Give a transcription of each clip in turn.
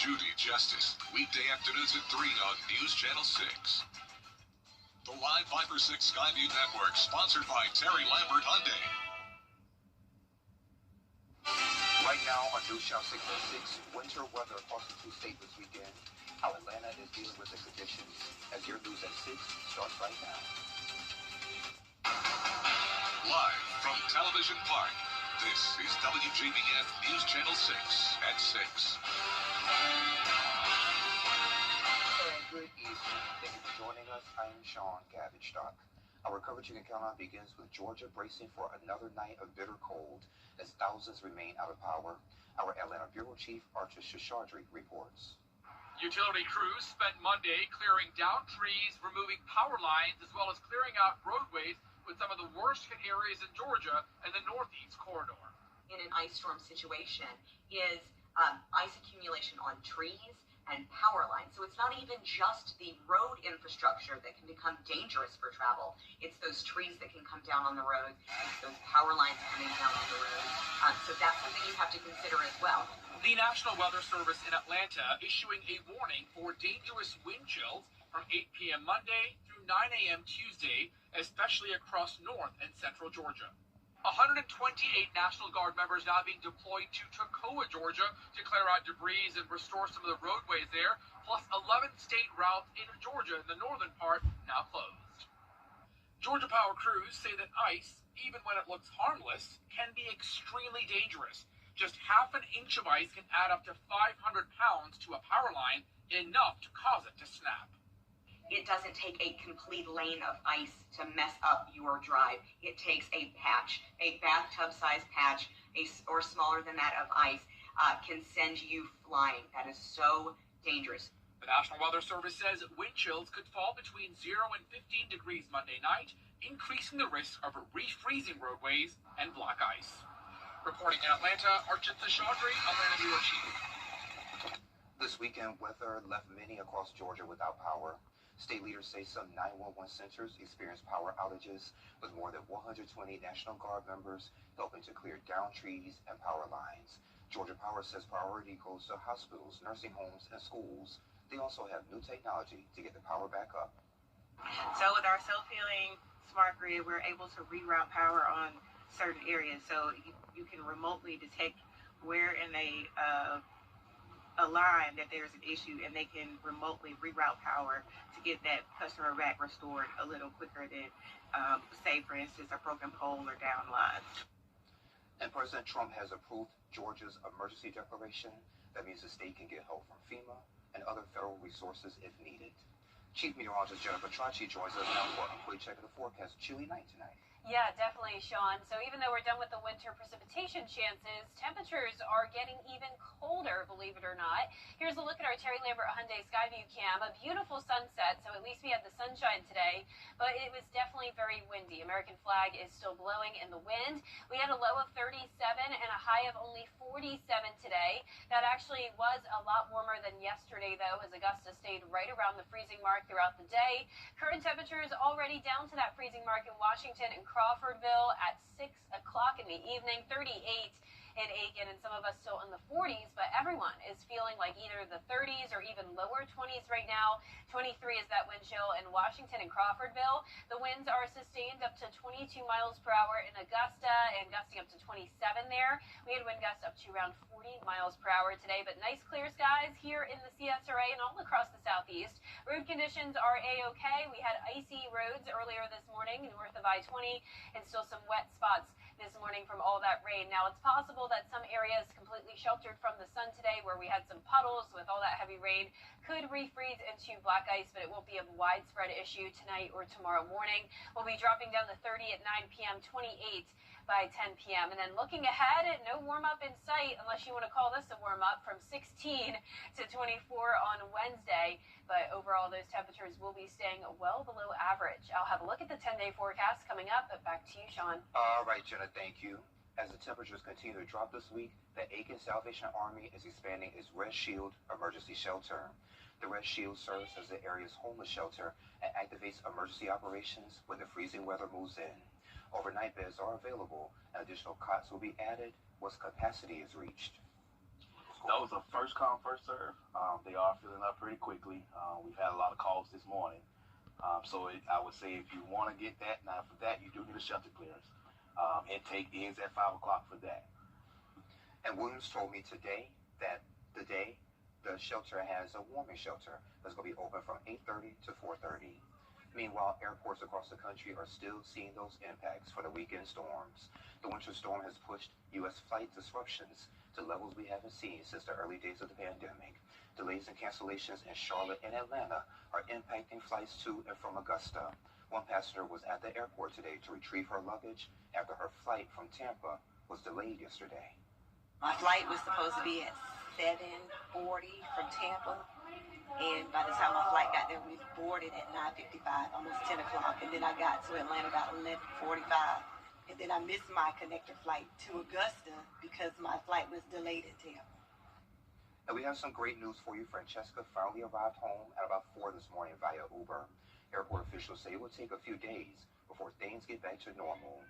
Judy Justice, weekday afternoons at 3 on News Channel 6. The Live 5 or 6 Skyview Network, sponsored by Terry Lambert Hyundai. Right now on News Channel 606, winter weather across the two-state this weekend. How Atlanta is dealing with the conditions as your News at 6 starts right now. Live from Television Park, this is WJBF News Channel 6 at 6. And good evening. Thank you for joining us. I am Sean Gavichstock. Our coverage you can count on begins with Georgia bracing for another night of bitter cold as thousands remain out of power. Our Atlanta Bureau Chief Archer Shashardri reports. Utility crews spent Monday clearing down trees, removing power lines, as well as clearing out roadways with some of the worst hit areas in Georgia and the Northeast corridor. In an ice storm situation is ice accumulation on trees and power lines. So it's not even just the road infrastructure that can become dangerous for travel. It's those trees that can come down on the roads, those power lines coming down on the road. So that's something you have to consider as well. The National Weather Service in Atlanta issuing a warning for dangerous wind chills from 8 p.m. Monday through 9 a.m. Tuesday, especially across North and Central Georgia. 128 National Guard members now being deployed to Toccoa, Georgia, to clear out debris and restore some of the roadways there, plus 11 state routes in Georgia in the northern part now closed. Georgia Power crews say that ice, even when it looks harmless, can be extremely dangerous. Just half an inch of ice can add up to 500 pounds to a power line, enough to cause it to snap. It doesn't take a complete lane of ice to mess up your drive. It takes a patch, a bathtub-sized patch, or smaller than that of ice, can send you flying. That is so dangerous. The National Weather Service says wind chills could fall between 0 and 15 degrees Monday night, increasing the risk of refreezing roadways and black ice. Reporting in Atlanta, Archer Shashardri, Atlanta Bureau Chief. This weekend, weather left many across Georgia without power. State leaders say some 911 centers experienced power outages, with more than 120 National Guard members helping to clear down trees and power lines. Georgia Power says priority goes to hospitals, nursing homes, and schools. They also have new technology to get the power back up. So with our self-healing smart grid, we're able to reroute power on certain areas. So you can remotely detect where in a line that there's an issue, and they can remotely reroute power to get that customer back restored a little quicker than, say, for instance, a broken pole or down lines. And President Trump has approved Georgia's emergency declaration. That means the state can get help from FEMA and other federal resources if needed. Chief Meteorologist Jennifer Tracci joins us now for a quick check of the forecast. Chilly night tonight. Yeah, definitely, Sean. So even though we're done with the winter precipitation chances, temperatures are getting even colder, believe it or not. Here's a look at our Terry Lambert Hyundai Skyview cam. A beautiful sunset, so at least we had the sunshine today, but it was definitely very windy. American flag is still blowing in the wind. We had a low of 37 and a high of only 47 today. That actually was a lot warmer than yesterday, though, as Augusta stayed right around the freezing mark throughout the day. Current temperatures already down to that freezing mark in Washington and Crawfordville at 6 o'clock in the evening, 38 in Aiken, and some of us still in the 40s, but everyone is feeling like either the 30s or even lower 20s right now. 23 is that wind chill in Washington and Crawfordville. The winds are sustained up to 22 miles per hour in Augusta and gusting up to 27 there. We had wind gusts up to around 40 miles per hour today, but nice clear skies here in the CSRA and all across the southeast. Road conditions are A-OK. We had icy roads earlier this morning north of I-20 and still some wet spots this morning from all that rain. Now, it's possible that some areas completely sheltered from the sun today, where we had some puddles with all that heavy rain, could refreeze into black ice, but it won't be a widespread issue tonight or tomorrow morning. We'll be dropping down to 30 at 9 p.m., 28 by 10 p.m. And then looking ahead, no warm-up in sight, unless you want to call this a warm-up, from 16 to 24 on Wednesday. But overall, those temperatures will be staying well below average. I'll have a look at the 10-day forecast coming up, but back to you, Sean. All right, Jenna, thank you. As the temperatures continue to drop this week, the Aiken Salvation Army is expanding its Red Shield emergency shelter. The Red Shield serves as the area's homeless shelter and activates emergency operations when the freezing weather moves in. Overnight beds are available, and additional cots will be added once capacity is reached. That was a first come, first serve. They are filling up pretty quickly. We've had a lot of calls this morning. I would say if you want to get that, now for that, you do need a shelter clearance. Intake is at 5 o'clock for that. And Williams told me today that the shelter has a warming shelter that's going to be open from 8:30 to 4:30. Meanwhile, airports across the country are still seeing those impacts for the weekend storms. The winter storm has pushed U.S. flight disruptions to levels we haven't seen since the early days of the pandemic. Delays and cancellations in Charlotte and Atlanta are impacting flights to and from Augusta. One passenger was at the airport today to retrieve her luggage after her flight from Tampa was delayed yesterday. My flight was supposed to be at 7:40 from Tampa, and by the time my flight got there, we boarded at 9:55, almost 10 o'clock, and then I got to Atlanta about 11:45, and then I missed my connector flight to Augusta because my flight was delayed at Tampa. And we have some great news for you. Francesca finally arrived home at about 4 this morning via Uber. Airport officials say it will take a few days before things get back to normal.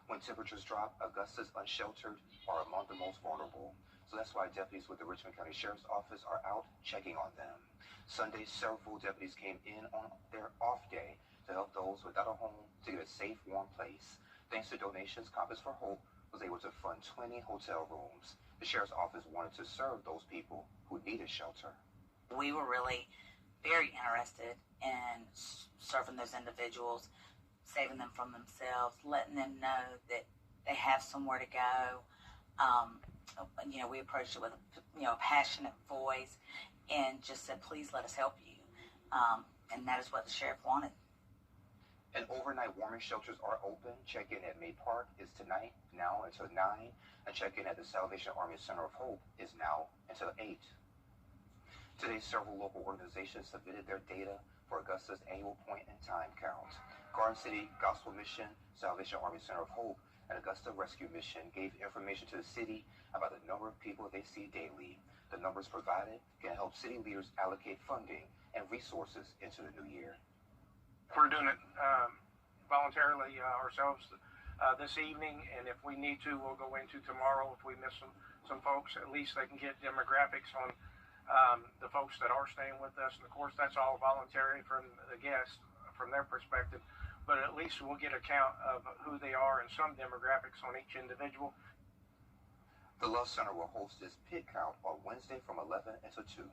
When temperatures drop, Augusta's unsheltered are among the most vulnerable. So that's why deputies with the Richmond County Sheriff's Office are out checking on them. Sunday, several deputies came in on their off day to help those without a home to get a safe, warm place. Thanks to donations, Compass for Hope was able to fund 20 hotel rooms. The Sheriff's Office wanted to serve those people who needed shelter. We were really very interested in serving those individuals, saving them from themselves, letting them know that they have somewhere to go. We approached it with a passionate voice and just said, please let us help you. And that is what the sheriff wanted. And overnight warming shelters are open. Check-in at May Park is tonight, now until 9. And check-in at the Salvation Army Center of Hope is now until 8. Today, several local organizations submitted their data for Augusta's annual point in time count. Garden City Gospel Mission, Salvation Army Center of Hope, and Augusta Rescue Mission gave information to the city about the number of people they see daily. The numbers provided can help city leaders allocate funding and resources into the new year. We're doing it voluntarily ourselves this evening, and if we need to, we'll go into tomorrow. If we miss some folks, at least they can get demographics on the folks that are staying with us. And of course, that's all voluntary from the guests, from their perspective. But at least we'll get a count of who they are and some demographics on each individual. The Love Center will host this pit count on Wednesday from 11 until 2.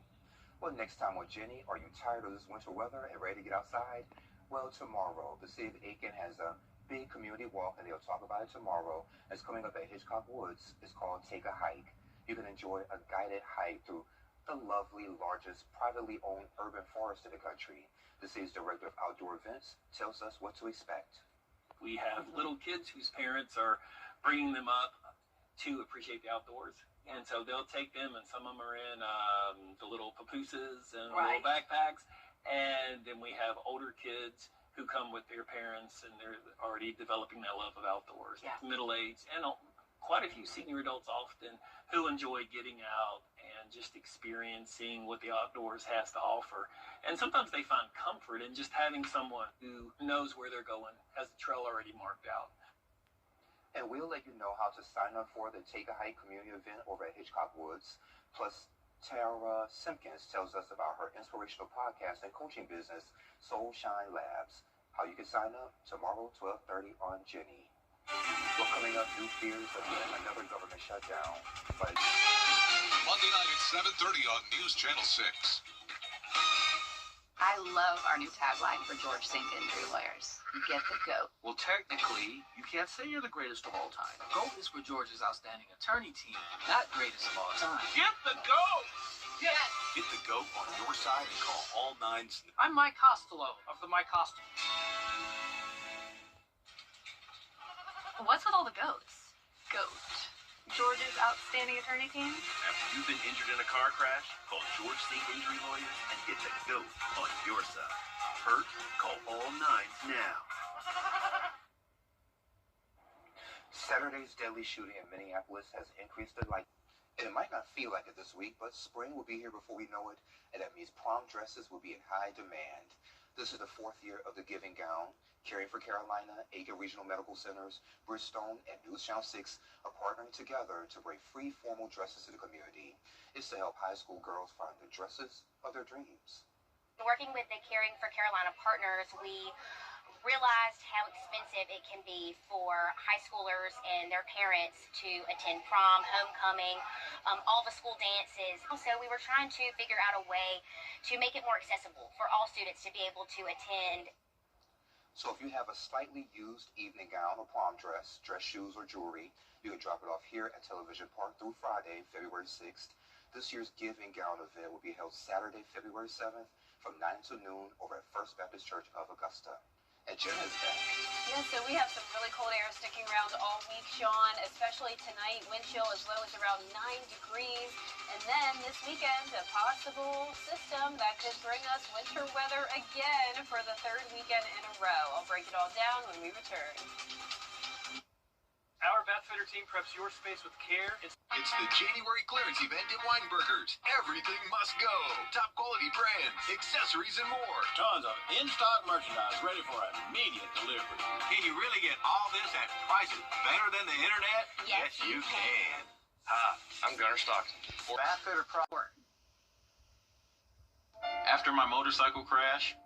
Well, next time on Jenny, are you tired of this winter weather and ready to get outside? Well, tomorrow, the city of Aiken has a big community walk, and they'll talk about it tomorrow. It's coming up at Hitchcock Woods. It's called Take a Hike. You can enjoy a guided hike through the lovely, largest, privately owned urban forest in the country. The city's director of outdoor events tells us what to expect. We have little kids whose parents are bringing them up to appreciate the outdoors. And so they'll take them, and some of them are in the little papooses and little backpacks. And then we have older kids who come with their parents, and they're already developing that love of outdoors. Yeah. Middle-aged, and quite a few senior adults often who enjoy getting out and just experiencing what the outdoors has to offer. And sometimes they find comfort in just having someone who knows where they're going, has the trail already marked out. And we'll let you know how to sign up for the Take a Hike community event over at Hitchcock Woods. Plus, Tara Simpkins tells us about her inspirational podcast and coaching business, Soul Shine Labs. How you can sign up tomorrow, 12:30 on Jenny. Well, coming up, new fears of another government shutdown. But Monday night at 7:30 on News Channel 6. I love our new tagline for George St. Injury Lawyers. Get the GOAT. Well, technically, you can't say you're the greatest of all time. GOAT is for George's outstanding attorney team, not greatest of all time. Get the GOAT! Yes! Get the GOAT on your side and call all 9s. I'm Mike Costello of the Mike Costello. What's with all the GOATs? GOAT. George's outstanding attorney team? After you've been injured in a car crash, call George St. Injury Lawyers and get the GOAT on your side. Hurt? Call all 9s now. Saturday's deadly shooting in Minneapolis has increased the light. And it might not feel like it this week, but spring will be here before we know it, and that means prom dresses will be in high demand. This is the 4th year of the Giving Gown. Caring for Carolina, Aiken Regional Medical Centers, Bridgestone, and News Channel 6 are partnering together to bring free formal dresses to the community. It's to help high school girls find the dresses of their dreams. Working with the Caring for Carolina partners, we realized how expensive it can be for high schoolers and their parents to attend prom, homecoming, all the school dances. Also, we were trying to figure out a way to make it more accessible for all students to be able to attend. So if you have a slightly used evening gown or prom dress, dress shoes, or jewelry, you can drop it off here at Television Park through Friday, February 6th. This year's Giving Gown event will be held Saturday, February 7th from 9 to noon over at First Baptist Church of Augusta. And Jenna is back. Yeah, so we have some really cold air sticking around all week, Sean, especially tonight. Wind chill as low as around 9 degrees. And then this weekend, a possible system that could bring us winter weather again for the 3rd weekend in a row. I'll break it all down when we return. Our Bathfitter team preps your space with care. It's the January clearance event at Weinberger's. Everything must go. Top quality brands, accessories, and more. Tons of in-stock merchandise ready for immediate delivery. Can you really get all this at prices better than the internet? Yes, you can. Hi, I'm Gunnar Stockton. Bathfitter After my motorcycle crash,